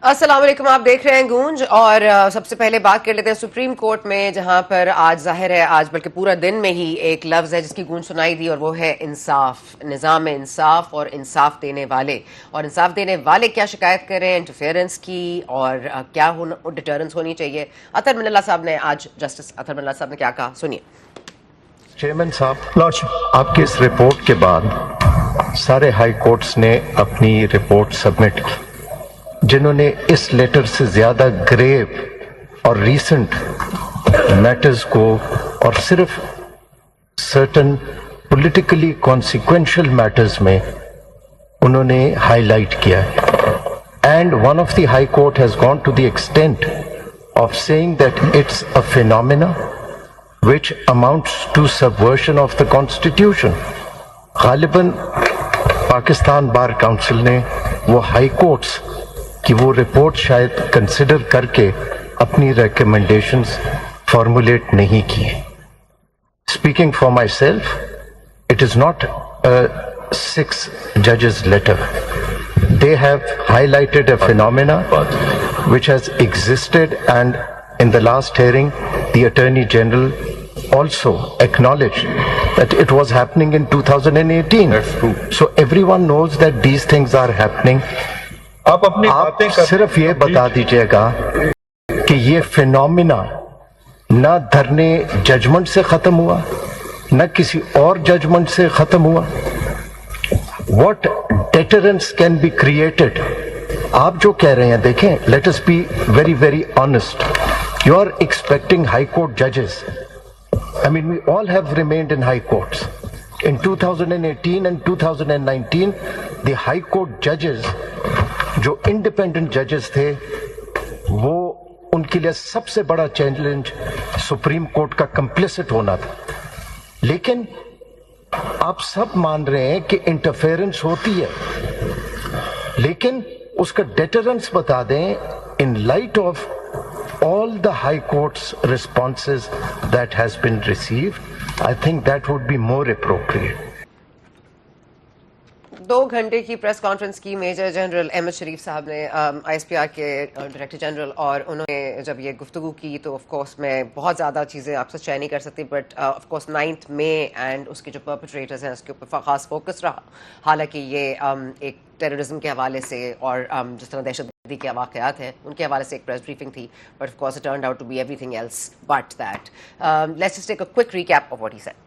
السلام علیکم، آپ دیکھ رہے ہیں گونج اور سب سے پہلے بات کر لیتے ہیں سپریم کورٹ میں، جہاں پر آج ظاہر ہے آج بلکہ پورا دن میں ہی ایک لفظ ہے جس کی گونج سنائی دی، اور وہ ہے انصاف، نظام انصاف اور انصاف دینے والے. اور انصاف دینے والے کیا شکایت کر رہے ہیں انٹرفیئرنس کی، اور کیا ڈیٹرنس ہونی چاہیے. اطہر من اللہ صاحب نے آج جسٹس اطہر من اللہ صاحب نے کیا کہا، سنیے. چیئرمین صاحب، آپ کی اس رپورٹ کے بعد سارے ہائی کورٹس نے اپنی رپورٹ سبمٹ کی، جنہوں نے اس لیٹر سے زیادہ گریو اور ریسنٹ میٹرز کو اور صرف سرٹن پولیٹیکلی کانسیکوینشل میٹرز میں انہوں نے ہائی لائٹ کیا ہے. And one of the high court has gone to the extent of saying that it's a phenomena which amounts to subversion of the constitution. غالباً پاکستان بار council نے وہ high courts کی وہ رپورٹ شاید کنسیڈر کر کے اپنی ریکمنڈیشنز فارمولیٹ نہیں کی. Speaking for myself, it is not a 6 judges letter. They have highlighted a phenomena which has existed, and in the last hearing the Attorney General also acknowledged that it was happening in 2018. That's true. So everyone knows that these things are happening. آپ اپنی باتیں صرف یہ بتا دیجئے گا کہ یہ phenomena نہ دھرنے ججمنٹ سے ختم ہوا، نہ کسی اور ججمنٹ سے ختم ہوا. What deterrence can be created؟ آپ جو کہہ رہے ہیں، دیکھیں، let us be very very honest. You are expecting high court judges. I mean, we all have remained in high courts. In 2018 and 2019, the high court judges, جو independent judges تھے، وہ ان کے لیے سب سے بڑا چیلنج سپریم کورٹ کا کمپلیسٹ ہونا تھا. لیکن آپ سب مان رہے ہیں کہ انٹرفیئرنس ہوتی ہے، لیکن اس کا ڈیٹرنس بتا دیں in light of all the high court's responses that has been received. I think that would be more appropriate. 2 گھنٹے کی پریس کانفرنس کی میجر جنرل احمد شریف صاحب نے، آئی ایس پی آر کے ڈائریکٹر جنرل، اور انہوں نے جب یہ گفتگو کی تو آف کورس میں بہت زیادہ چیزیں آپ سے شیئر نہیں کر سکتی، but of course 9 May and اس کے جو پرپیٹریٹرز ہیں اس کے اوپر خاص فوکس رہا. حالانکہ یہ ایک ٹیررزم کے حوالے سے اور جس طرح دہشت گردی کے واقعات ہیں ان کے حوالے سے ایک پریس بریفنگ تھی، but of course it turned out to be everything else but that. Let's just take a quick recap of what he said.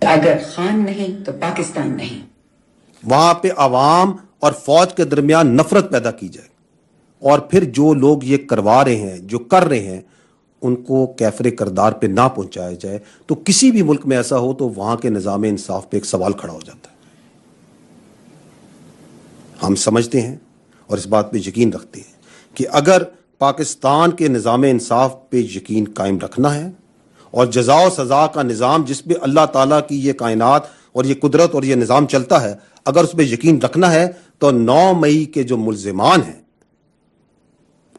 اگر خان نہیں تو پاکستان نہیں. وہاں پہ عوام اور فوج کے درمیان نفرت پیدا کی جائے، اور پھر جو لوگ یہ کروا رہے ہیں، جو کر رہے ہیں، ان کو کیفر کردار پہ نہ پہنچایا جائے، تو کسی بھی ملک میں ایسا ہو تو وہاں کے نظام انصاف پہ ایک سوال کھڑا ہو جاتا ہے. ہم سمجھتے ہیں اور اس بات پہ یقین رکھتے ہیں کہ اگر پاکستان کے نظام انصاف پہ یقین قائم رکھنا ہے، اور جزا و سزا کا نظام جس پہ اللہ تعالیٰ کی یہ کائنات اور یہ قدرت اور یہ نظام چلتا ہے، اگر اس پہ یقین رکھنا ہے تو 9 مئی کے جو ملزمان ہیں،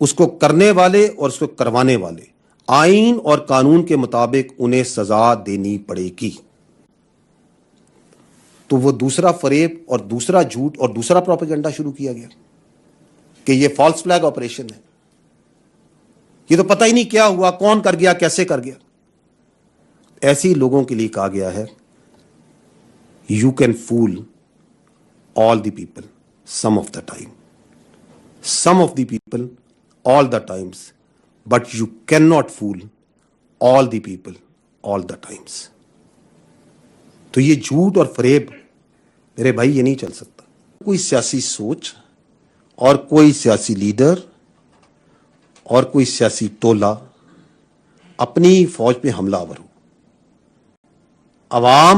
اس کو کرنے والے اور اس کو کروانے والے، آئین اور قانون کے مطابق انہیں سزا دینی پڑے گی. تو وہ دوسرا فریب اور دوسرا جھوٹ اور دوسرا پروپیگنڈا شروع کیا گیا کہ یہ فالس فلیگ آپریشن ہے، یہ تو پتہ ہی نہیں کیا ہوا، کون کر گیا، کیسے کر گیا. ایسی لوگوں کے لیے کہا گیا ہے you can fool all the people some of the time, some of the people all the times, but you cannot fool all the people all the times. تو یہ جھوٹ اور فریب میرے بھائی یہ نہیں چل سکتا. کوئی سیاسی سوچ اور کوئی سیاسی لیڈر اور کوئی سیاسی ٹولہ اپنی فوج پہ حملہ آور ہو، عوام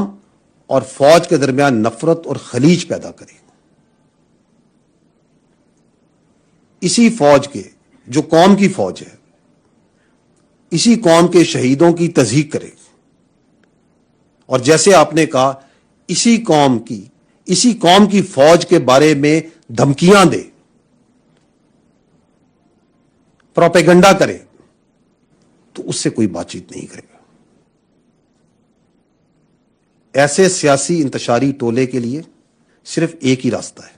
اور فوج کے درمیان نفرت اور خلیج پیدا کرے، اسی فوج کے جو قوم کی فوج ہے، اسی قوم کے شہیدوں کی تضحیق کرے، اور جیسے آپ نے کہا اسی قوم کی فوج کے بارے میں دھمکیاں دے، پروپیگنڈا کرے، تو اس سے کوئی بات چیت نہیں کرے گا. ایسے سیاسی انتشاری ٹولے کے لیے صرف ایک ہی راستہ ہے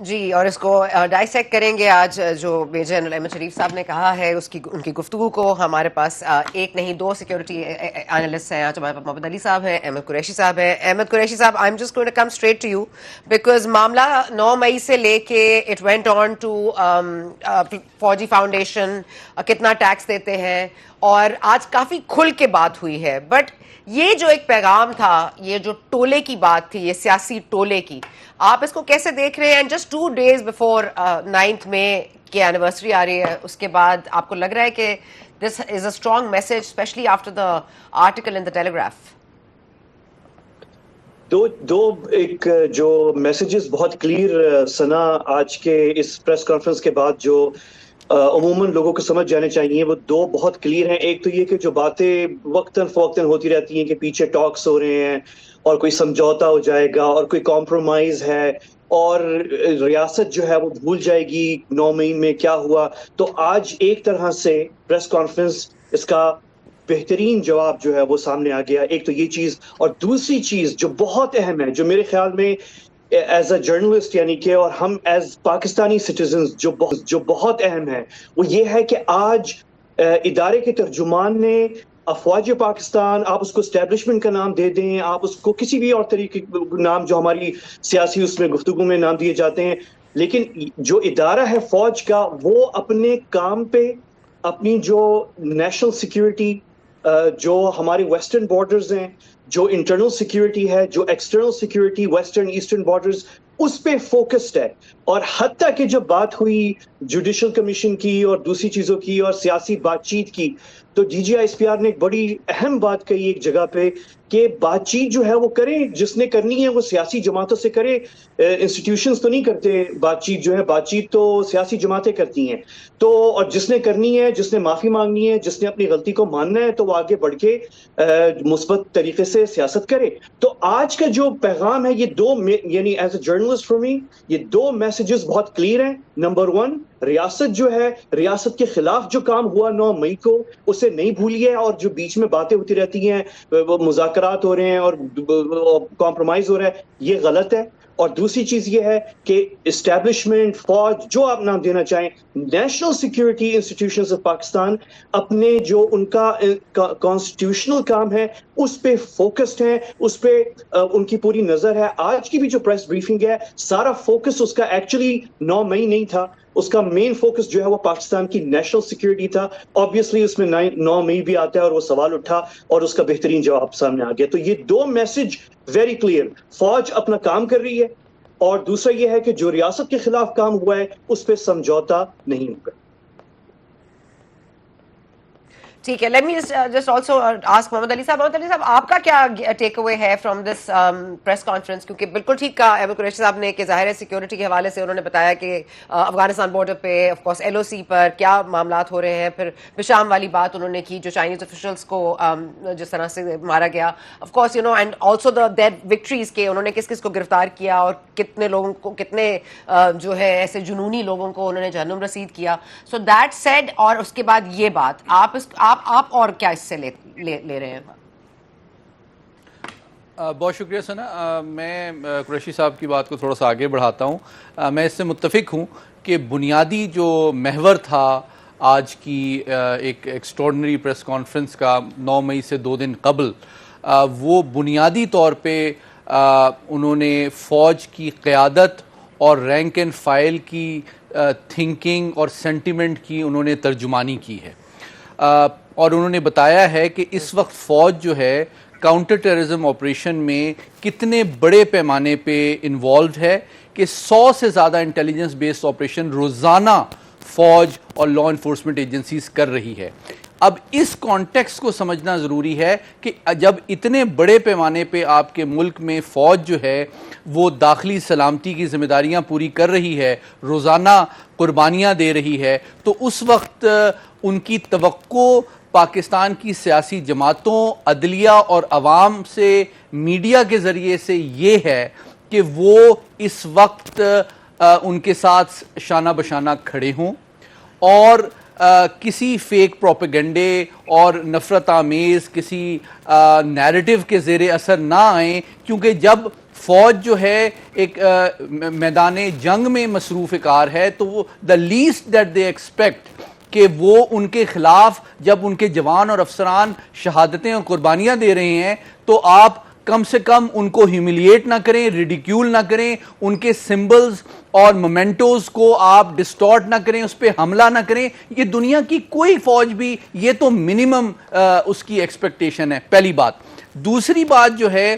جی اور اس کو ڈائسیکٹ کریں گے آج جو میجر جنرل احمد شریف صاحب نے کہا ہے ان کی گفتگو کو. ہمارے پاس ایک نہیں دو سیکورٹی اینالسٹ ہیں. آج ہمارے پاس محمد علی صاحب ہیں, احمد قریشی صاحب ہیں. احمد قریشی صاحب, I am just going to come straight to you because معاملہ 9 مئی سے لے کے it went on to Fauji Foundation کتنا ٹیکس دیتے ہیں, اور آج کافی کھل کے بات ہوئی ہے. بٹ یہ جو ایک پیغام تھا, یہ جو ٹولے کی بات تھی, یہ سیاسی ٹولے کی, آپ اس کو کیسے دیکھ رہے ہیں؟ And just 2 days before 9th مئی کی اینیورسری آ رہی ہے, اس کے بعد آپ کو لگ رہا ہے کہ this is a strong message especially after the article in the Telegraph? دو ایک جو میسیجز بہت کلیئر سنا آج کے اس پریس کانفرنس کے بعد جو عموماً لوگوں کو سمجھ جانے چاہیے, وہ دو بہت کلیئر ہیں. ایک تو یہ کہ جو باتیں وقتاً فوقتاً ہوتی رہتی ہیں کہ پیچھے ٹاکس ہو رہے ہیں اور کوئی سمجھوتا ہو جائے گا اور کوئی کمپرومائز ہے اور ریاست جو ہے وہ بھول جائے گی 9 مئی میں کیا ہوا. تو آج ایک طرح سے پریس کانفرنس اس کا بہترین جواب جو ہے وہ سامنے آ گیا. ایک تو یہ چیز, اور دوسری چیز جو بہت اہم ہے, جو میرے خیال میں ایز اے جرنلسٹ یعنی کہ اور ہم ایز پاکستانی سٹیزنز جو بہت اہم ہے, وہ یہ ہے کہ آج ادارے کے ترجمان نے افواج پاکستان, آپ اس کو اسٹیبلشمنٹ کا نام دے دیں, آپ اس کو کسی بھی اور طریقے نام جو ہماری سیاسی اس میں گفتگو میں نام دیے جاتے ہیں, لیکن جو ادارہ ہے فوج کا, وہ اپنے کام پہ اپنی جو نیشنل سیکیورٹی, جو ہمارے ویسٹرن بارڈرز ہیں, جو انٹرنل سیکیورٹی ہے, جو external security western eastern borders, اس پہ فوکسڈ ہے. اور حتیٰ کہ جب بات ہوئی جوڈیشل کمیشن کی اور دوسری چیزوں کی اور سیاسی بات چیت کی, تو D G I S P R نے ایک بڑی اہم بات کہی ایک جگہ پہ کہ بات چیت جو ہے وہ کریں, جس نے کرنی ہے وہ سیاسی جماعتوں سے کرے, انسٹیٹیوشنز تو نہیں کرتے بات چیت, جو ہے بات چیت تو سیاسی جماعتیں کرتی ہیں. تو اور جس نے کرنی ہے, جس نے معافی مانگنی ہے, جس نے اپنی غلطی کو ماننا ہے, تو وہ آگے بڑھ کے مثبت طریقے سے سیاست کرے. تو آج کا جو پیغام ہے, یہ دو, یعنی as a journalist for me, یہ دو میسیجز بہت کلیئر ہیں. نمبر 1, ریاست جو ہے, ریاست کے خلاف جو کام ہوا 9 مئی کو, اسے نہیں بھولیے, اور جو بیچ میں باتیں ہوتی رہتی ہیں, وہ مذاکرات ہو رہے ہیں اور کمپرومائز ہو رہا ہے, یہ غلط ہے. اور دوسری چیز یہ ہے کہ اسٹیبلشمنٹ, فوج, جو آپ نام دینا چاہیں, national security institutions of Pakistan اپنے جو ان کا کانسٹیٹیوشنل کام ہے اس پہ فوکسڈ ہیں, اس پہ ان کی پوری نظر ہے. آج کی بھی جو پریس بریفنگ ہے, سارا فوکس اس کا ایکچولی 9 مئی نہیں تھا, اس کا مین فوکس جو ہے وہ پاکستان کی نیشنل سیکیورٹی تھا. آبویسلی اس میں 9 مئی بھی آتا ہے اور وہ سوال اٹھا اور اس کا بہترین جواب سامنے آ گیا. تو یہ دو میسج ویری کلیئر, فوج اپنا کام کر رہی ہے, اور دوسرا یہ ہے کہ جو ریاست کے خلاف کام ہوا ہے اس پہ سمجھوتا نہیں ہوگا. ٹھیک ہے, let me just also ask Muhammad Ali صاحب. محمد علی صاحب, آپ کا کیا ٹیک اوے ہے فرام دس پریس کانفرنس؟ کیونکہ بالکل ٹھیک کہا احمد قریشی صاحب نے کہ ظاہر ہے سیکیورٹی کے حوالے سے انہوں نے بتایا کہ افغانستان بارڈر پہ آف کورس LOC پر کیا معاملات ہو رہے ہیں. پھر بشام والی بات انہوں نے کی, جو چائنیز آفیشلس کو جس طرح سے مارا گیا, of course you know, and also the that victories کے انہوں نے کس کس کو گرفتار کیا اور کتنے لوگوں کو, کتنے جو ہے ایسے جنونی لوگوں کو انہوں نے جہنم رسید کیا. سو دیٹ سیڈ, اور اس کے بعد یہ بات آپ اور کیا اس سے لے رہے ہیں؟ بہت شکریہ ثنا. میں قریشی صاحب کی بات کو تھوڑا سا آگے بڑھاتا ہوں. میں اس سے متفق ہوں کہ بنیادی جو محور تھا آج کی ایک ایکسٹراڈنری پریس کانفرنس کا 9 مئی سے 2 دن قبل, وہ بنیادی طور پہ انہوں نے فوج کی قیادت اور رینک اینڈ فائل کی تھنکنگ اور سینٹیمنٹ کی انہوں نے ترجمانی کی ہے, اور انہوں نے بتایا ہے کہ اس وقت فوج جو ہے کاؤنٹر ٹیررزم آپریشن میں کتنے بڑے پیمانے پہ انوالوڈ ہے, کہ 100 سے زیادہ انٹیلیجنس بیسڈ آپریشن روزانہ فوج اور لا انفورسمنٹ ایجنسیز کر رہی ہے. اب اس کانٹیکسٹ کو سمجھنا ضروری ہے کہ جب اتنے بڑے پیمانے پہ آپ کے ملک میں فوج جو ہے وہ داخلی سلامتی کی ذمہ داریاں پوری کر رہی ہے, روزانہ قربانیاں دے رہی ہے, تو اس وقت ان کی توقع پاکستان کی سیاسی جماعتوں, عدلیہ اور عوام سے, میڈیا کے ذریعے سے یہ ہے کہ وہ اس وقت ان کے ساتھ شانہ بشانہ کھڑے ہوں, اور کسی فیک پروپیگنڈے اور نفرت آمیز کسی نیریٹو کے زیر اثر نہ آئیں، کیونکہ جب فوج جو ہے ایک میدان جنگ میں مصروف کار ہے تو وہ the least that they expect کہ وہ ان کے خلاف جب ان کے جوان اور افسران شہادتیں اور قربانیاں دے رہے ہیں تو آپ کم سے کم ان کو ہیوملیٹ نہ کریں، ریڈیکیول نہ کریں، ان کے سمبلز اور مومنٹوز کو آپ ڈسٹارٹ نہ کریں، اس پہ حملہ نہ کریں. یہ دنیا کی کوئی فوج بھی یہ تو منیمم اس کی ایکسپیکٹیشن ہے. پہلی بات. دوسری بات جو ہے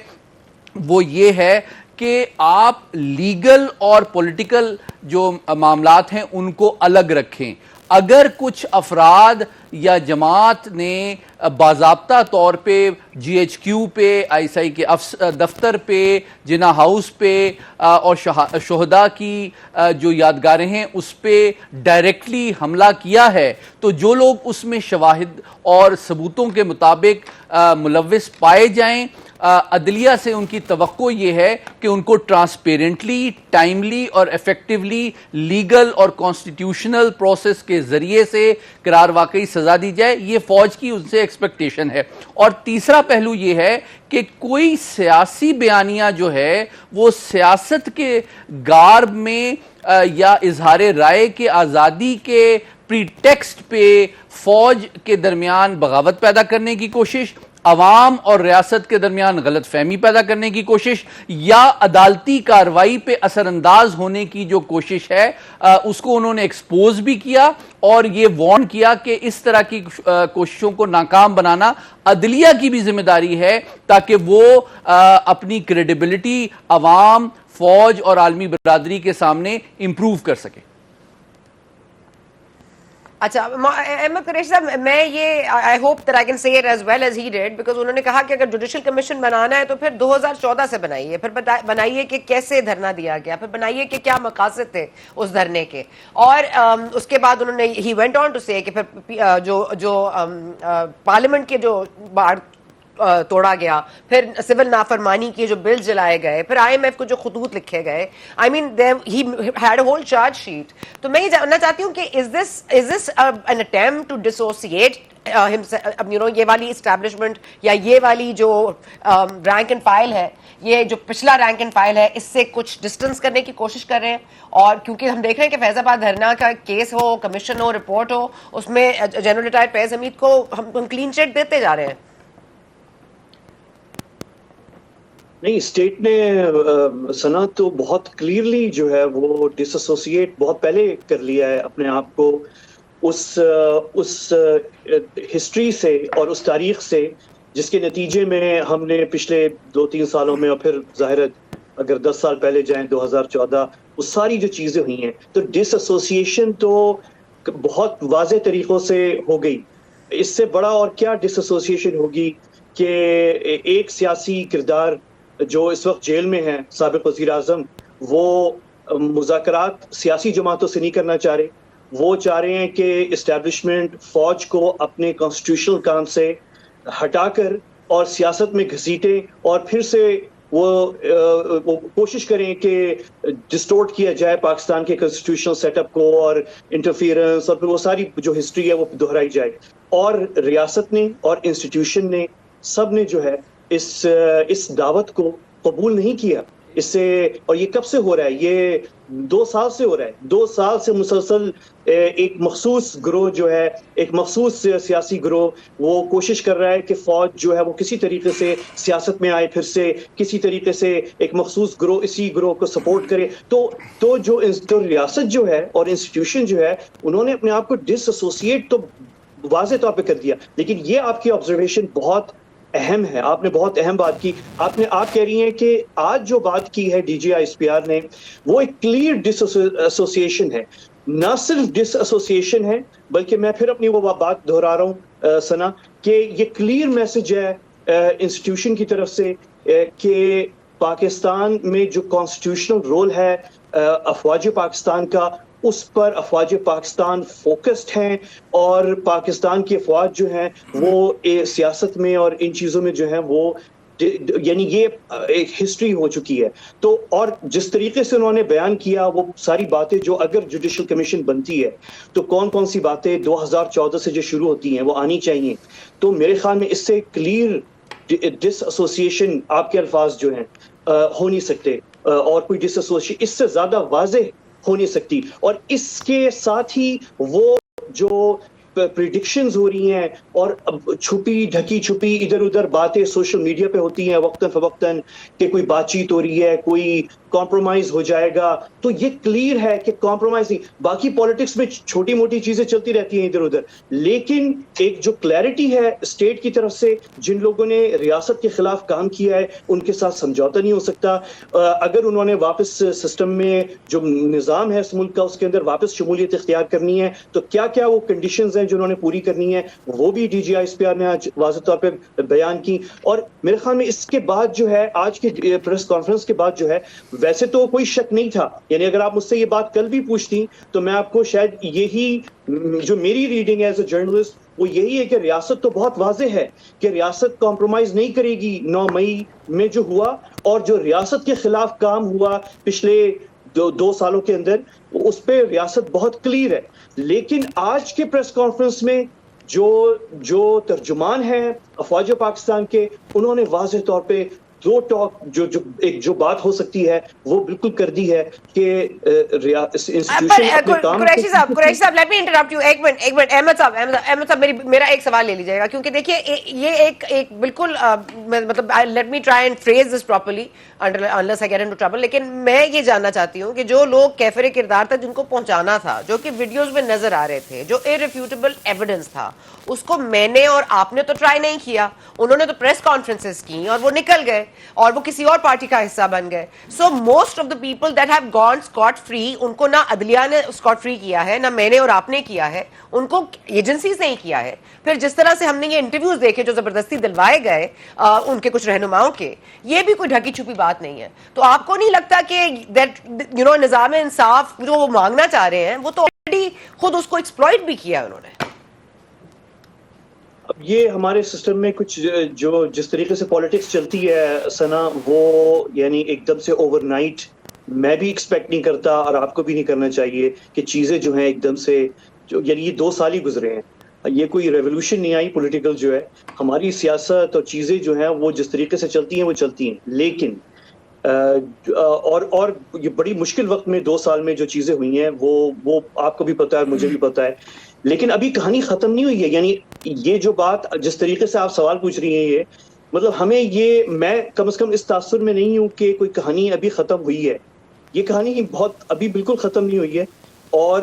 وہ یہ ہے کہ آپ لیگل اور پولیٹیکل جو معاملات ہیں ان کو الگ رکھیں. اگر کچھ افراد یا جماعت نے باضابطہ طور پہ جی ایچ کیو پہ، آئی ایس آئی کے دفتر پہ، جناح ہاؤس پہ اور شہداء کی جو یادگاریں ہیں اس پہ ڈائریکٹلی حملہ کیا ہے، تو جو لوگ اس میں شواہد اور ثبوتوں کے مطابق ملوث پائے جائیں، عدلیہ سے ان کی توقع یہ ہے کہ ان کو ٹرانسپیرنٹلی، ٹائملی اور ایفیکٹولی لیگل اور کانسٹیٹیوشنل پروسیس کے ذریعے سے قرار واقعی سزا دی جائے. یہ فوج کی ان سے ایکسپیکٹیشن ہے. اور تیسرا پہلو یہ ہے کہ کوئی سیاسی بیانیہ جو ہے وہ سیاست کے گارب میں یا اظہار رائے کے آزادی کے پری ٹیکسٹ پہ فوج کے درمیان بغاوت پیدا کرنے کی کوشش، عوام اور ریاست کے درمیان غلط فہمی پیدا کرنے کی کوشش، یا عدالتی کارروائی پہ اثر انداز ہونے کی جو کوشش ہے اس کو انہوں نے ایکسپوز بھی کیا اور یہ وارن کیا کہ اس طرح کی کوششوں کو ناکام بنانا عدلیہ کی بھی ذمہ داری ہے تاکہ وہ اپنی کریڈیبلٹی عوام، فوج اور عالمی برادری کے سامنے امپروو کر سکے. اچھا احمد قریشی صاحب، میں یہ I hope that I can say it as well as he did because انہوں نے کہا کہ اگر جوڈیشل کمیشن بنانا ہے تو پھر 2014 سے بنائیے، پھر بنائیے کہ کیسے دھرنا دیا گیا، پھر بنائیے کہ کیا مقاصد تھے اس دھرنے کے. اور اس کے بعد انہوں نے he went on to say کہ پھر جو پارلیمنٹ کے جو بار توڑا گیا، پھر سول نافرمانی کے جو بل جلائے گئے، پھر آئی ایم ایف کو جو خطوط لکھے گئے، I mean he had a whole charge sheet. تو میں یہ جاننا چاہتی ہوں کہ is this an attempt to dissociate یہ والی اسٹیبلشمنٹ یا یہ والی جو رینک اینڈ فائل ہے، یہ جو پچھلا رینک اینڈ فائل ہے، اس سے کچھ ڈسٹنس کرنے کی کوشش کر رہے ہیں؟ اور کیونکہ ہم دیکھ رہے ہیں کہ فیض آباد دھرنا کا کیس ہو، کمیشن ہو، رپورٹ ہو، اس میں جنرل ریٹائرڈ فیض حمید کو ہم کلین چٹ دیتے جا رہے ہیں. نہیں، اسٹیٹ نے سنا تو بہت کلیئرلی جو ہے وہ ڈس ایسوسیٹ بہت پہلے کر لیا ہے اپنے آپ کو اس ہسٹری سے اور اس تاریخ سے، جس کے نتیجے میں ہم نے پچھلے 2-3 سالوں میں، اور پھر ظاہر اگر 10 سال پہلے جائیں 2014، وہ ساری جو چیزیں ہوئی ہیں، تو ڈس ایسوسیشن تو بہت واضح طریقوں سے ہو گئی. اس سے بڑا اور کیا ڈس ایسوسیشن ہوگی کہ ایک سیاسی کردار جو اس وقت جیل میں ہے، سابق وزیر اعظم، وہ مذاکرات سیاسی جماعتوں سے نہیں کرنا چاہ رہے. وہ چاہ رہے ہیں کہ اسٹیبلشمنٹ فوج کو اپنے کانسٹیٹیوشنل کام سے ہٹا کر اور سیاست میں گھسیٹیں، اور پھر سے وہ کوشش کریں کہ ڈسٹورٹ کیا جائے پاکستان کے کانسٹیٹیوشنل سیٹ اپ کو، اور انٹرفیئرنس، اور پھر وہ ساری جو ہسٹری ہے وہ دہرائی جائے. اور ریاست نے اور انسٹیٹیوشن نے، سب نے جو ہے اس دعوت کو قبول نہیں کیا. اس سے، اور یہ کب سے ہو رہا ہے؟ یہ 2 سال سے ہو رہا ہے. 2 سال سے مسلسل ایک مخصوص گروہ جو ہے، ایک مخصوص سیاسی گروہ، وہ کوشش کر رہا ہے کہ فوج جو ہے وہ کسی طریقے سے سیاست میں آئے، پھر سے کسی طریقے سے ایک مخصوص گروہ اسی گروہ کو سپورٹ کرے. تو جو ریاست جو ہے اور انسٹیٹیوشن جو ہے، انہوں نے اپنے آپ کو ڈس ایسوسیٹ تو واضح طور پہ کر دیا. لیکن یہ آپ کی آبزرویشن بہت اہم ہے، آپ نے بہت اہم بات کی. آپ کہہ رہی ہیں کہ آج جو بات کی ہے D G I S P R نے، وہ ایک کلیئر ڈس ایسوسیشن ہے. نہ صرف ڈس ایسوسیشن ہے، بلکہ میں پھر اپنی وہ بات دہرا رہا ہوں سنا، کہ یہ کلیئر میسج ہے انسٹیٹیوشن کی طرف سے کہ پاکستان میں جو کانسٹیٹیوشنل رول ہے افواج پاکستان کا، اس پر افواج پاکستان فوکسڈ ہیں، اور پاکستان کی افواج جو ہیں وہ سیاست میں اور ان چیزوں میں جو ہیں وہ یعنی یہ ایک ہسٹری ہو چکی ہے. تو اور جس طریقے سے انہوں نے بیان کیا وہ ساری باتیں جو اگر جوڈیشل کمیشن بنتی ہے تو کون کون سی باتیں 2014 سے جو شروع ہوتی ہیں وہ آنی چاہیے. تو میرے خیال میں اس سے کلیئر ڈس ایسوسیشن آپ کے الفاظ جو ہیں ہو نہیں سکتے, اور کوئی ڈس ایسوسیشن اس سے زیادہ واضح ہو نہیں سکتی. اور اس کے ساتھ ہی وہ جو پریڈکشنز ہو رہی ہیں اور چھپی ڈھکی چھپی ادھر ادھر باتیں سوشل میڈیا پہ ہوتی ہیں وقتاً فوقتاً کہ کوئی بات چیت ہو رہی ہے, کوئی کمپرومائز ہو جائے گا, تو یہ کلیئر ہے کہ کمپرومائز نہیں. باقی پالیٹکس میں چھوٹی موٹی چیزیں چلتی رہتی ہیں ادھر ادھر, لیکن ایک جو کلیئرٹی ہے اسٹیٹ کی طرف سے, جن لوگوں نے ریاست کے خلاف کام کیا ہے ان کے ساتھ سمجھوتا نہیں ہو سکتا. اگر انہوں نے واپس سسٹم میں جو نظام ہے اس ملک کا اس کے اندر واپس شمولیت اختیار کرنی ہے تو کیا کیا وہ کنڈیشنز ہیں جو انہوں نے پوری کرنی ہے, وہ بھی D G I S P R نے آج واضح طور پہ بیان کی. اور میرے خیال میں اس کے بعد جو ہے آج کے پریس کانفرنس کے بعد جو ہے ویسے تو کوئی شک نہیں تھا, یعنی اگر آپ مجھ سے یہ بات کل بھی پوچھتی تو میں آپ کو شاید یہی جو میری ریڈنگ ایز اے جرنلسٹ وہ یہی ہے کہ ریاست تو بہت واضح ہے کہ ریاست کمپرومائز نہیں کرے گی 9 مئی میں جو ہوا, اور جو ریاست کے خلاف کام ہوا پچھلے 2 سالوں کے اندر اس پہ ریاست بہت کلیئر ہے. لیکن آج کے پریس کانفرنس میں جو ترجمان ہیں افواج پاکستان کے, انہوں نے واضح طور پہ دو ٹاک جو بات ہو سکتی ہے وہ بالکل کر دی ہے کہ قریشی صاحب لیٹ می انٹرپٹ یو ایک منٹ. احمد صاحب میرا ایک سوال لے لیجیے گا, کیونکہ دیکھیے یہ ایک بالکل مطلب let me try and phrase this properly unless I get into trouble, لیکن میں یہ جاننا چاہتی ہوں کہ جو لوگ کیفر کردار تک جن کو پہنچانا تھا, جو کہ ویڈیوز میں نظر آ رہے تھے, جو irrefutable ایویڈنس تھا, اس کو میں نے اور آپ نے تو ٹرائی نہیں کیا, انہوں نے تو پریس کانفرنسز کی اور وہ نکل گئے اور وہ کسی اور پارٹی کا حصہ بن گئے. So most of the people that have gone scot free, ان کو نہ عدلیہ نے اسکاٹ فری کیا ہے, نہ میں نے اور آپ نے کیا ہے, ان کو ایجنسیز نے کیا ہے. پھر جس طرح سے ہم نے یہ انٹرویوز دیکھے جو زبردستی دلوائے گئے ان کے کچھ رہنماؤں کے, یہ بھی کوئی ڈھکی چھپی بات نہیں ہے. تو آپ کو نہیں لگتا کہ نظام انصاف جو وہ مانگنا چاہ رہے ہیں وہ تو آلریڈی خود اس کو ایکسپلوئٹ بھی کیا انہوں نے؟ اب یہ ہمارے سسٹم میں کچھ جو جس طریقے سے پالیٹکس چلتی ہے سنا, وہ یعنی ایک دم سے اوور نائٹ میں بھی ایکسپیکٹ نہیں کرتا اور آپ کو بھی نہیں کرنا چاہیے کہ چیزیں جو ہیں ایک دم سے یعنی یہ 2 سال ہی گزرے ہیں, یہ کوئی ریولوشن نہیں آئی پولیٹیکل جو ہے. ہماری سیاست اور چیزیں جو ہیں وہ جس طریقے سے چلتی ہیں وہ چلتی ہیں, لیکن اور یہ بڑی مشکل وقت میں 2 سال میں جو چیزیں ہوئی ہیں وہ آپ کو بھی پتا ہے, مجھے بھی پتا ہے, لیکن ابھی کہانی ختم نہیں ہوئی ہے. یعنی یہ جو بات جس طریقے سے آپ سوال پوچھ رہی ہیں, یہ مطلب ہمیں یہ, میں کم از کم اس تاثر میں نہیں ہوں کہ کوئی کہانی ابھی ختم ہوئی ہے. یہ کہانی بہت ابھی بالکل ختم نہیں ہوئی ہے, اور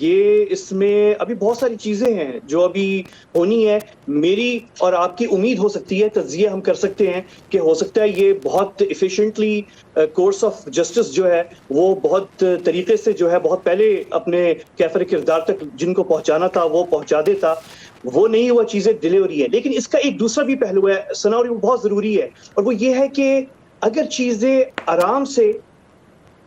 یہ اس میں ابھی بہت ساری چیزیں ہیں جو ابھی ہونی ہے. میری اور آپ کی امید ہو سکتی ہے, تجزیہ ہم کر سکتے ہیں کہ ہو سکتا ہے یہ بہت ایفیشینٹلی کورس آف جسٹس جو ہے وہ بہت طریقے سے جو ہے بہت پہلے اپنے کیفر کردار تک جن کو پہنچانا تھا وہ پہنچا دیتا. وہ نہیں ہوا, چیزیں ڈیلے ہو رہی ہے. لیکن اس کا ایک دوسرا بھی پہلو ہے سنا, اور وہ بہت ضروری ہے, اور وہ یہ ہے کہ اگر چیزیں آرام سے,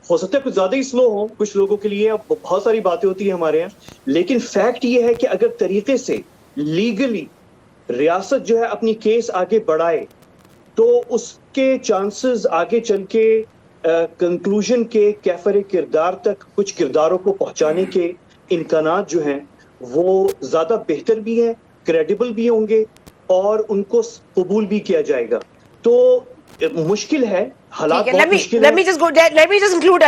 ہو سکتا ہے کچھ زیادہ ہی سلو ہوں کچھ لوگوں کے لیے, بہت ساری باتیں ہوتی ہیں ہمارے یہاں, لیکن فیکٹ یہ ہے کہ اگر طریقے سے لیگلی ریاست جو ہے اپنی کیس آگے بڑھائے تو اس کے چانسز آگے چل کے کنکلوژن کے کیفر کردار تک کچھ کرداروں کو پہنچانے کے امکانات جو ہیں وہ زیادہ بہتر بھی ہیں, کریڈیبل بھی ہوں گے, اور ان کو قبول بھی کیا جائے گا. تو مشکل ہے, حالات بہت مشکل ہے. Let me just include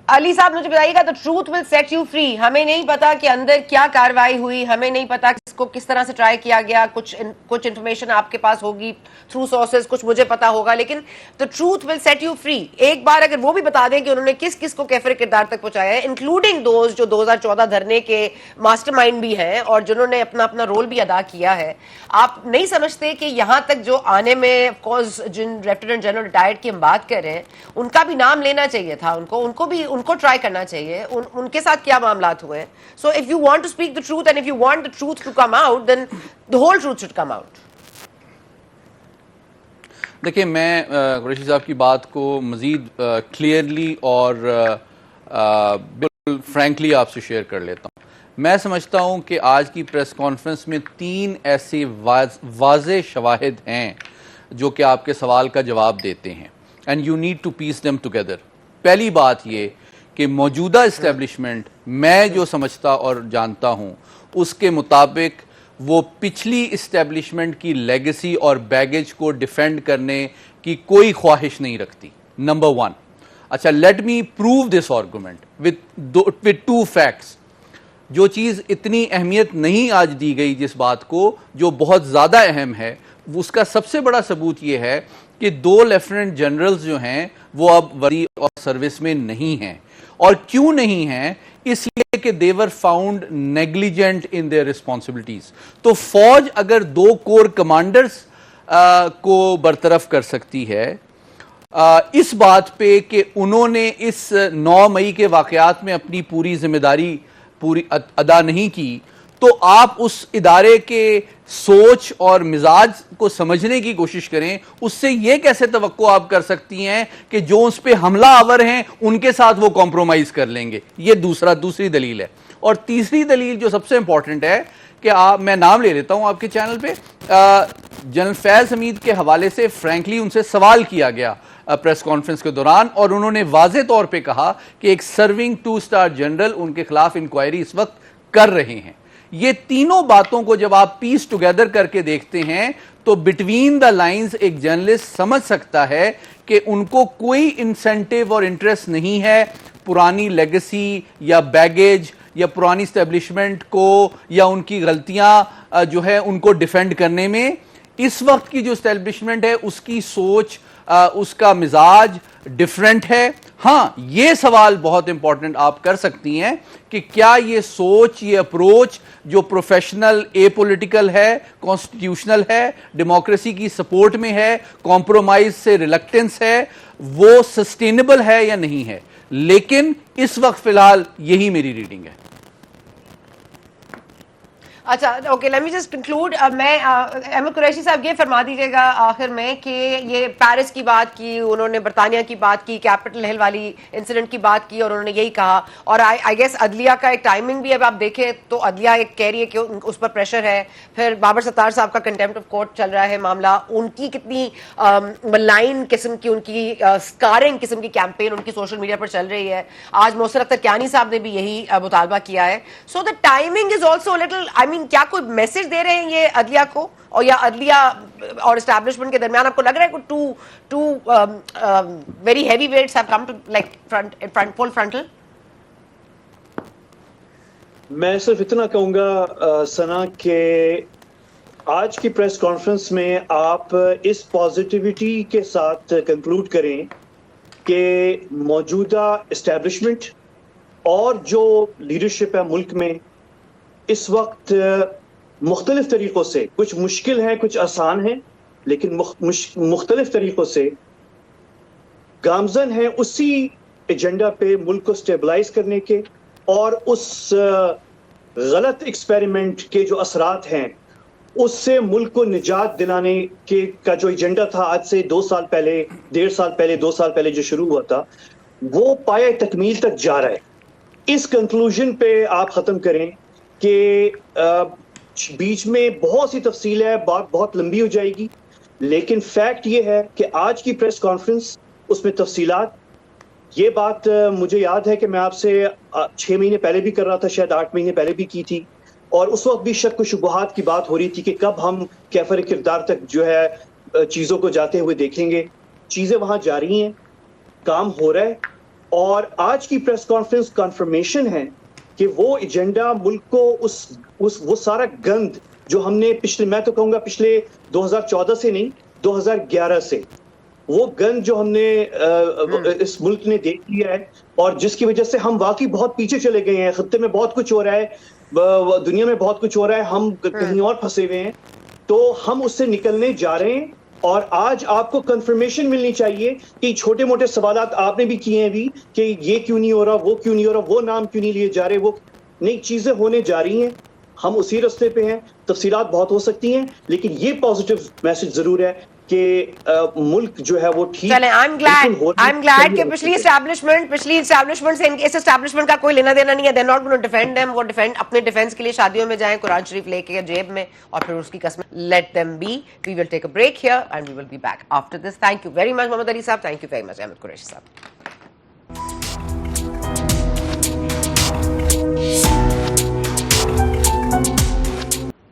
علی صاحب مجھے بتائیے گا, the truth will set you free. ہمیں نہیں پتا کہ اندر کیا کاروائی ہوئی, ہمیں نہیں پتا کہ اس کو کس طرح سے ٹرائی کیا گیا, کچھ انفارمیشن آپ کے پاس ہوگی تھرو سورسز, کچھ مجھے پتا ہوگا, لیکن the truth will set you free. ایک بار اگر وہ بھی بتا دیں کہ انہوں نے کس کس کو کیفر کردار تک پہنچایا ہے, انکلوڈنگ دوز جو 2014 دھرنے کے ماسٹر مائنڈ بھی ہیں اور جنہوں نے اپنا رول بھی ادا کیا ہے, آپ نہیں سمجھتے کہ یہاں تک جو آنے میں آف کورس جن لیفٹیننٹ جنرل ریٹائرڈ کی ہم بات کر رہے ہیں ان کا بھی نام لینا چاہیے تھا, ان کو ٹرائی کرنا چاہیے, ان کے ساتھ کیا معاملات ہوئے ہیں. So if you want to speak the truth and if you want the truth to come out, then the whole truth should come out. دیکھیں, میں قریشی صاحب کی بات کو مزید کلیئرلی اور بالکل فرینکلی آپ سے شیئر کر لیتا ہوں. میں سمجھتا ہوں کہ آج کی پریس کانفرنس میں 3 ایسے واضح شواہد ہیں جو کہ آپ کے سوال کا جواب دیتے ہیں and you need to piece them together. پہلی بات یہ کہ موجودہ اسٹیبلشمنٹ میں جو سمجھتا اور جانتا ہوں اس کے مطابق وہ پچھلی اسٹیبلشمنٹ کی لیگیسی اور بیگیج کو ڈیفینڈ کرنے کی کوئی خواہش نہیں رکھتی. Number one. اچھا, let me prove this argument with two facts. جو چیز اتنی اہمیت نہیں آج دی گئی جس بات کو, جو بہت زیادہ اہم ہے, اس کا سب سے بڑا ثبوت یہ ہے کہ 2 لیفٹیننٹ جنرلز جو ہیں وہ اب وردی اور سروس میں نہیں ہیں. اور کیوں نہیں ہیں؟ اس لیے کہ they were found negligent in their responsibilities. تو فوج اگر 2 کور کمانڈرز کو برطرف کر سکتی ہے اس بات پہ کہ انہوں نے اس 9 مئی کے واقعات میں اپنی پوری ذمہ داری ادا نہیں کی, تو آپ اس ادارے کے سوچ اور مزاج کو سمجھنے کی کوشش کریں. اس سے یہ کیسے توقع آپ کر سکتی ہیں کہ جو اس پہ حملہ آور ہیں ان کے ساتھ وہ کمپرومائز کر لیں گے؟ یہ دوسری دلیل ہے. اور تیسری دلیل جو سب سے امپورٹنٹ ہے کہ میں نام لے لیتا ہوں آپ کے چینل پہ, جنرل فیض حمید کے حوالے سے فرینکلی ان سے سوال کیا گیا پریس کانفرنس کے دوران, اور انہوں نے واضح طور پہ کہا کہ ایک سرونگ 2 اسٹار جنرل ان کے خلاف انکوائری اس وقت کر رہے ہیں. یہ تینوں باتوں کو جب آپ پیس ٹوگیدر کر کے دیکھتے ہیں تو بٹوین دا لائنز ایک جرنلسٹ سمجھ سکتا ہے کہ ان کو کوئی انسینٹیو اور انٹرسٹ نہیں ہے پرانی لیگیسی یا بیگیج یا پرانی اسٹیبلشمنٹ کو یا ان کی غلطیاں جو ہے ان کو ڈیفینڈ کرنے میں. اس وقت کی جو اسٹیبلشمنٹ ہے اس کی سوچ, اس کا مزاج ڈیفرنٹ ہے. ہاں, یہ سوال بہت امپورٹنٹ آپ کر سکتی ہیں کہ کیا یہ سوچ, یہ اپروچ جو پروفیشنل, اے پولیٹیکل ہے, کانسٹیٹیوشنل ہے, ڈیموکریسی کی سپورٹ میں ہے, کمپرومائز سے ریلکٹنس ہے, وہ سسٹینیبل ہے یا نہیں ہے. لیکن اس وقت فی الحال یہی میری ریڈنگ ہے. اچھا, okay, late me just conclude. میں احمد قریشی صاحب یہ فرما دیجیے گا آخر میں کہ یہ پیرس کی بات کی, انہوں نے برطانیہ کی بات کی, کیپٹل ہل والی انسیڈنٹ کی بات کی, اور انہوں نے یہی کہا, اور آئی گیس عدلیہ کا ایک ٹائمنگ بھی اب آپ دیکھیں تو عدلیہ ایک کہہ رہی ہے کہ اس پر پریشر ہے. پھر بابر ستار صاحب کا کنٹیمپٹ آف کورٹ چل رہا ہے معاملہ, ان کی کتنی ملائن قسم کی, ان کی اسکارنگ قسم کی کیمپین ان کی سوشل میڈیا پر چل رہی ہے. آج موثر اختر کیانی صاحب نے بھی یہی مطالبہ کیا ہے. So the timing is also little, I mean کیا کوئی میسج دے رہے ہیں یہ عدلیہ کو, اور یا عدلیہ اور اسٹیبلشمنٹ کے درمیان آپ کو لگ رہا ہے کہ two very heavy weights have come to like full frontal? میں صرف اتنا کہوں گا ثنا کہ آج کی پریس کانفرنس میں آپ اس پازیٹیوٹی کے ساتھ کنکلوڈ کریں کہ موجودہ اسٹیبلشمنٹ اور جو لیڈرشپ ہے ملک میں اس وقت مختلف طریقوں سے, کچھ مشکل ہیں کچھ آسان ہیں, لیکن مختلف طریقوں سے گامزن ہیں اسی ایجنڈا پہ ملک کو سٹیبلائز کرنے کے, اور اس غلط ایکسپیریمنٹ کے جو اثرات ہیں اس سے ملک کو نجات دلانے کے کا جو ایجنڈا تھا آج سے 2 سال پہلے, 1.5 سال پہلے, 2 سال پہلے جو شروع ہوا تھا, وہ پایہ تکمیل تک جا رہا ہے. اس کنکلوژن پہ آپ ختم کریں کہ بیچ میں بہت سی تفصیل ہے, بات بہت لمبی ہو جائے گی, لیکن فیکٹ یہ ہے کہ آج کی پریس کانفرنس اس میں تفصیلات, یہ بات مجھے یاد ہے کہ میں آپ سے 6 مہینے پہلے بھی کر رہا تھا, شاید 8 مہینے پہلے بھی کی تھی, اور اس وقت بھی شک و شبہات کی بات ہو رہی تھی کہ کب ہم کیفر کردار تک جو ہے چیزوں کو جاتے ہوئے دیکھیں گے. چیزیں وہاں جاری ہیں, کام ہو رہا ہے, اور آج کی پریس کانفرنس کنفرمیشن ہے کہ وہ ایجنڈا ملک کو وہ سارا گند جو ہم نے میں تو کہوں گا پچھلے 2014 سے نہیں 2011 سے, وہ گند جو ہم نے اس ملک نے دیکھ لیا ہے, اور جس کی وجہ سے ہم واقعی بہت پیچھے چلے گئے ہیں. خطے میں بہت کچھ ہو رہا ہے, دنیا میں بہت کچھ ہو رہا ہے, ہم کہیں اور پھنسے ہوئے ہیں, تو ہم اس سے نکلنے جا رہے ہیں. اور آج آپ کو کنفرمیشن ملنی چاہیے کہ چھوٹے موٹے سوالات آپ نے بھی کیے ہیں بھی کہ یہ کیوں نہیں ہو رہا, وہ کیوں نہیں ہو رہا, وہ نام کیوں نہیں لیے جا رہے, وہ نئی چیزیں ہونے جا رہی ہیں. ہم اسی رستے پہ ہیں, تفصیلات بہت ہو سکتی ہیں, لیکن یہ پازیٹیو میسج ضرور ہے کہ ملک جو ہے وہ ٹھیک چلیں I'm glad کہ پچھلی اسٹیبلشمنٹ سے اس اسٹیبلشمنٹ کا کوئی لینا دینا نہیں ہے. they're not going to defend them. وہ اپنے ڈیفینس کے لیے شادیوں میں جائیں, قرآن شریف لے کے جیب میں, اور پھر اس کی قسم. let them be. we will take a break here and we will be back after this. thank you very much محمد علی صاحب. thank you very much Ahmad Qureshi صاحب.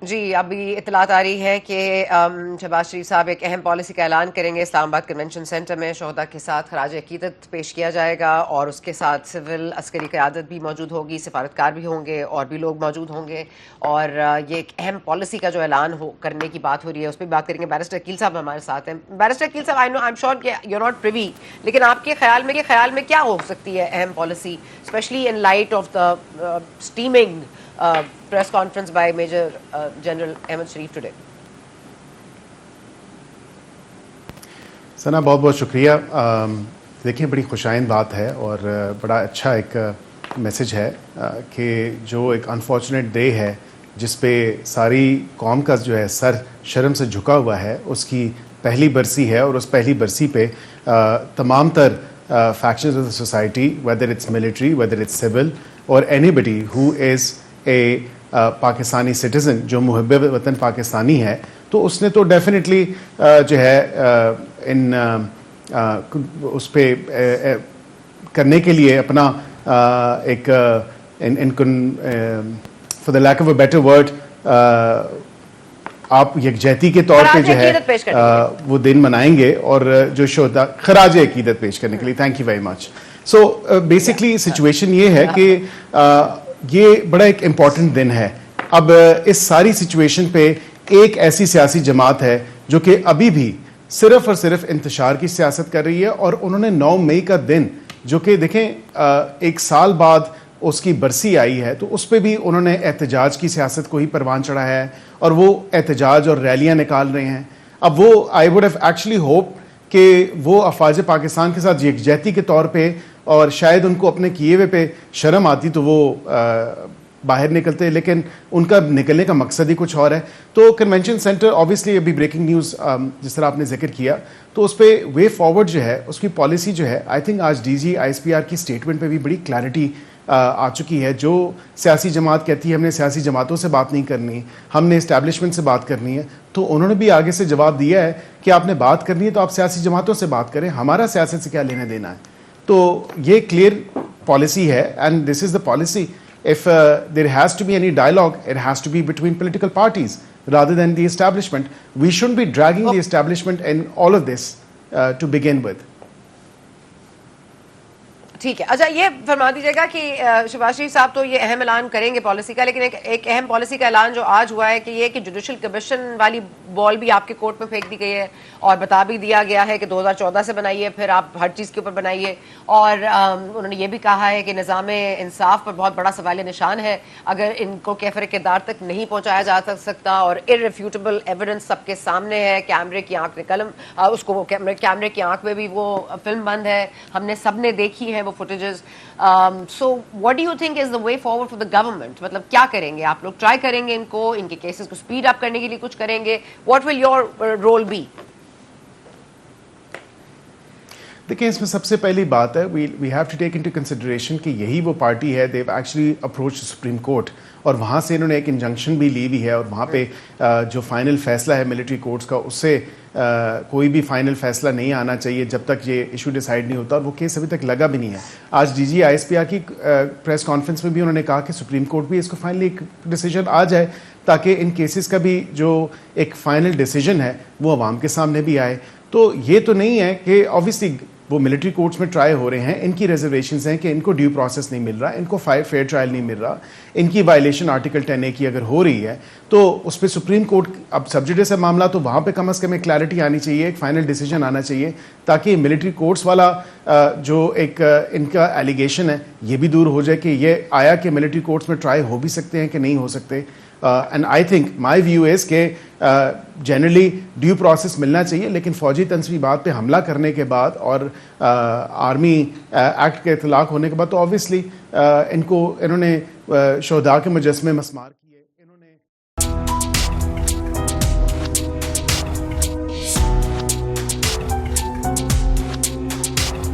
جی ابھی اطلاعات آ رہی ہے کہ شہباز شریف صاحب ایک اہم پالیسی کا اعلان کریں گے. اسلام آباد کنونشن سینٹر میں شہداء کے ساتھ خراج عقیدت پیش کیا جائے گا, اور اس کے ساتھ سول عسکری قیادت بھی موجود ہوگی, سفارتکار بھی ہوں گے, اور بھی لوگ موجود ہوں گے. اور یہ ایک اہم پالیسی کا جو اعلان کرنے کی بات ہو رہی ہے, اس پہ بات کریں گے. بیرسٹر عقیل صاحب ہمارے ساتھ ہیں. بیرسٹر عقیل صاحب آئی ایم شیور کہ یو ناٹ پریوی, لیکن آپ کے خیال میں کیا ہو سکتی ہے اہم policy, especially in light of the steaming press conference by Major General Ahmed Sharif today. Sana بہت بہت شکریہ. دیکھیں بڑی خوشائند بات ہے اور بڑا اچھا ایک میسج ہے کہ جو ایک انفارچونیٹ ڈے ہے جس پہ ساری قوم کا جو ہے سر شرم سے جھکا ہوا ہے, اس کی پہلی برسی ہے, اور اس پہلی برسی پہ تمام تر factions of the society, whether it's military, whether it's civil, or anybody who is a Pakistani citizen, جو محب وطن پاکستانی ہے, تو اس نے تو ڈیفینیٹلی جو ہے ان اس پہ کرنے کے لیے اپنا ایک for the lack of a better word آپ یکجہتی کے طور پہ جو ہے وہ دن منائیں گے, اور جو شہداء خراج عقیدت پیش کرنے کے لیے. Thank you very much. So basically situation یہ ہے کہ یہ بڑا ایک امپورٹنٹ دن ہے. اب اس ساری سچویشن پہ ایک ایسی سیاسی جماعت ہے جو کہ ابھی بھی صرف اور صرف انتشار کی سیاست کر رہی ہے, اور انہوں نے 9 مئی کا دن, جو کہ دیکھیں 1 سال بعد اس کی برسی آئی ہے, تو اس پہ بھی انہوں نے احتجاج کی سیاست کو ہی پروان چڑھایا ہے, اور وہ احتجاج اور ریلیاں نکال رہے ہیں. اب وہ I would have actually hope کہ وہ افواج پاکستان کے ساتھ یکجہتی کے طور پہ, اور شاید ان کو اپنے کیے ہوئے پہ شرم آتی تو وہ باہر نکلتے, لیکن ان کا نکلنے کا مقصد ہی کچھ اور ہے. تو کنونشن سینٹر آبویسلی ابھی بریکنگ نیوز جس طرح آپ نے ذکر کیا, تو اس پہ وے فارورڈ جو ہے اس کی پالیسی جو ہے, آئی تھنک آج D G I S P R کی اسٹیٹمنٹ پہ بھی بڑی کلیئرٹی آ چکی ہے. جو سیاسی جماعت کہتی ہے ہم نے سیاسی جماعتوں سے بات نہیں کرنی, ہم نے اسٹیبلشمنٹ سے بات کرنی ہے, تو انہوں نے بھی آگے سے جواب دیا ہے کہ آپ نے بات کرنی ہے تو آپ سیاسی جماعتوں سے بات کریں, ہمارا سیاست سے کیا لینا دینا ہے. تو یہ کلیئر پالیسی ہے, and this is the policy. If there has to be any dialogue, it has to be between political parties rather than the establishment. We shouldn't be dragging the establishment in all of this to begin with. ٹھیک ہے. اچھا یہ فرما دیجیے گا کہ شہباز شریف صاحب تو یہ اہم اعلان کریں گے پالیسی کا, لیکن ایک اہم پالیسی کا اعلان جو آج ہوا ہے کہ یہ کہ جوڈیشل کمیشن والی بال بھی آپ کے کورٹ میں پھینک دی گئی ہے, اور بتا بھی دیا گیا ہے کہ 2014 سے بنائیے, پھر آپ ہر چیز کے اوپر بنائیے. اور انہوں نے یہ بھی کہا ہے کہ نظام انصاف پر بہت بڑا سوال نشان ہے اگر ان کو کیفر کردار تک نہیں پہنچایا جا سکتا, اور irrefutable ایویڈنس سب کے سامنے ہے. کیمرے کی آنکھ نے قلم, اس کو کیمرے کی آنکھ میں بھی وہ فلم بند ہے, ہم نے سب نے دیکھی ہے وہ footages. So what do you think is the way forward for the government? مطلب کیا کریں گے آپ لوگ؟ ٹرائی کریں گے ان کے کیسز کو اسپیڈ اپ کرنے کے لیے کچھ کریں گے؟ What will your role be? دیکھیں اس میں سب سے پہلی بات ہے we have to take into consideration کہ یہی وہ پارٹی ہے, they've actually approached the Supreme Court, اور وہاں سے انہوں نے ایک انجنکشن بھی لی ہوئی ہے, اور وہاں پہ جو فائنل فیصلہ ہے ملٹری کورٹس کا, اس سے کوئی بھی فائنل فیصلہ نہیں آنا چاہیے جب تک یہ ایشو ڈیسائیڈ نہیں ہوتا, اور وہ کیس ابھی تک لگا بھی نہیں ہے. آج D G I S P R کی پریس کانفرنس میں بھی انہوں نے کہا کہ سپریم کورٹ بھی اس کو فائنلی ایک ڈیسیجن آ جائے, تاکہ ان کیسز کا بھی جو ایک فائنل ڈیسیجن ہے وہ عوام کے سامنے بھی آئے. تو یہ تو نہیں ہے کہ آبویسلی وہ ملٹری کورٹس میں ٹرائی ہو رہے ہیں, ان کی ریزرویشنز ہیں کہ ان کو ڈیو پروسیس نہیں مل رہا, ان کو فیئر ٹرائل نہیں مل رہا, ان کی وائلیشن آرٹیکل 10A کی اگر ہو رہی ہے تو اس پہ سپریم کورٹ, اب سب جوڈیس ہے معاملہ, تو وہاں پہ کم از کم ایک کلیئرٹی آنی چاہیے, ایک فائنل ڈیسیجن آنا چاہیے, تاکہ ملٹری کورٹس والا جو ایک ان کا ایلیگیشن ہے یہ بھی دور ہو جائے کہ یہ آیا کہ ملٹری کورٹس میں ٹرائی ہو بھی سکتے ہیں کہ نہیں ہو سکتے. And I think my view is کہ جنرلی ڈیو پروسیس ملنا چاہیے, لیکن فوجی تنصیبات پہ حملہ کرنے کے بعد اور آرمی ایکٹ کے اطلاق ہونے کے بعد تو آبویسلی انہوں نے شہداء کے مجسمے مسمار کیے, انہوں نے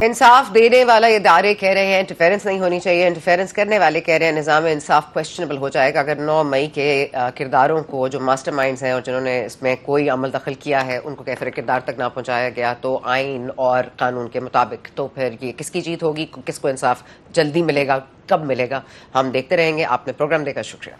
انصاف دینے والا ادارے کہہ رہے ہیں انٹرفیرنس نہیں ہونی چاہیے, انٹرفیرنس کرنے والے کہہ رہے ہیں نظام انصاف کویسچنبل ہو جائے گا اگر 9 مئی کے کرداروں کو, جو ماسٹر مائنڈز ہیں اور جنہوں نے اس میں کوئی عمل دخل کیا ہے, ان کو کیفر کردار تک نہ پہنچایا گیا تو آئین اور قانون کے مطابق. تو پھر یہ کس کی جیت ہوگی, کس کو انصاف جلدی ملے گا, کب ملے گا, ہم دیکھتے رہیں گے. آپ نے پروگرام دیکھا, شکریہ.